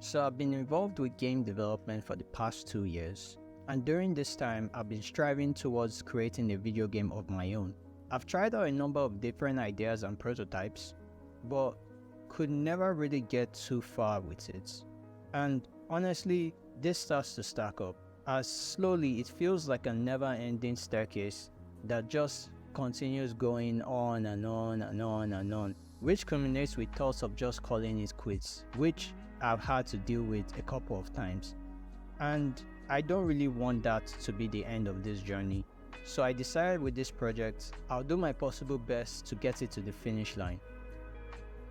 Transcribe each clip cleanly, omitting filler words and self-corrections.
So I've been involved with game development for the past 2 years, and during this time I've been striving towards creating a video game of my own. I've tried out a number of different ideas and prototypes, but could never really get too far with it. And honestly, this starts to stack up, as slowly it feels like a never-ending staircase that just continues going on and on and on and on, which culminates with thoughts of just calling it quits, which I've had to deal with a couple of times. And I don't really want that to be the end of this journey. So I decided with this project, I'll do my possible best to get it to the finish line.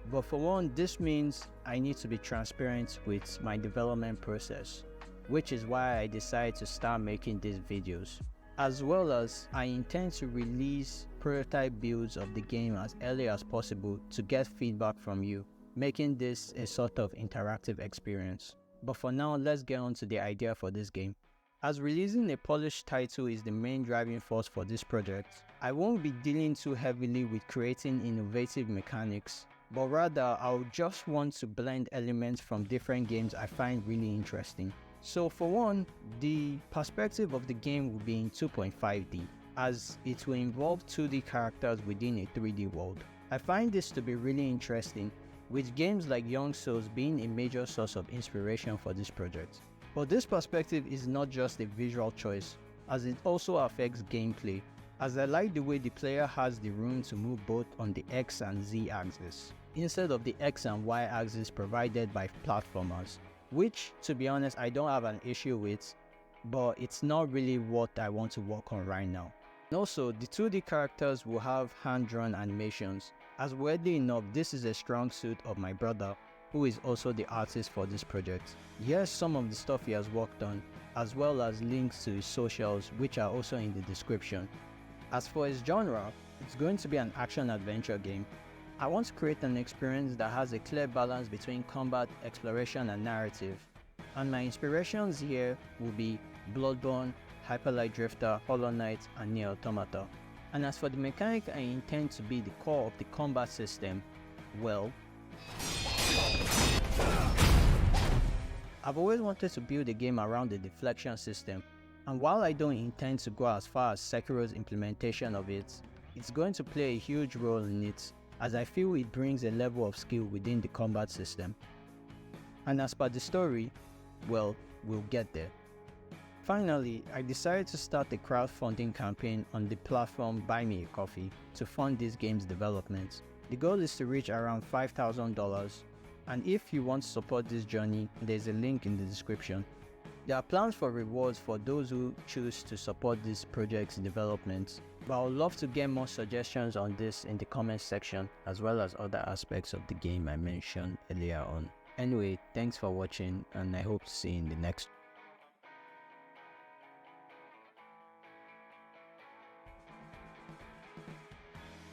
But for one, this means I need to be transparent with my development process, which is why I decided to start making these videos. As well as I intend to release prototype builds of the game as early as possible to get feedback from you, making this a sort of interactive experience. But for now, let's get on to the idea for this game. As releasing a polished title is the main driving force for this project, I won't be dealing too heavily with creating innovative mechanics, but rather I'll just want to blend elements from different games I find really interesting. So for one, the perspective of the game will be in 2.5D, as it will involve 2D characters within a 3D world. I find this to be really interesting, with games like Young Souls being a major source of inspiration for this project. But this perspective is not just a visual choice, as it also affects gameplay, as I like the way the player has the room to move both on the X and Z axis, instead of the X and Y axis provided by platformers, which, to be honest, I don't have an issue with, but it's not really what I want to work on right now. And also, the 2D characters will have hand-drawn animations, as weirdly enough, this is a strong suit of my brother, who is also the artist for this project. Here's some of the stuff he has worked on, as well as links to his socials, which are also in the description. As for its genre, it's going to be an action-adventure game. I want to create an experience that has a clear balance between combat, exploration, and narrative. And my inspirations here will be Bloodborne, Hyper Light Drifter, Hollow Knight, and Nier Automata. And as for the mechanic I intend to be the core of the combat system, well, I've always wanted to build a game around the deflection system, and while I don't intend to go as far as Sekiro's implementation of it, it's going to play a huge role in it, as I feel it brings a level of skill within the combat system. And as per the story, well, we'll get there. Finally, I decided to start a crowdfunding campaign on the platform Buymeacoffee to fund this game's development. The goal is to reach around $5,000, and if you want to support this journey, there's a link in the description. There are plans for rewards for those who choose to support this project's development, but I would love to get more suggestions on this in the comments section, as well as other aspects of the game I mentioned earlier on. Anyway, thanks for watching, and I hope to see you in the next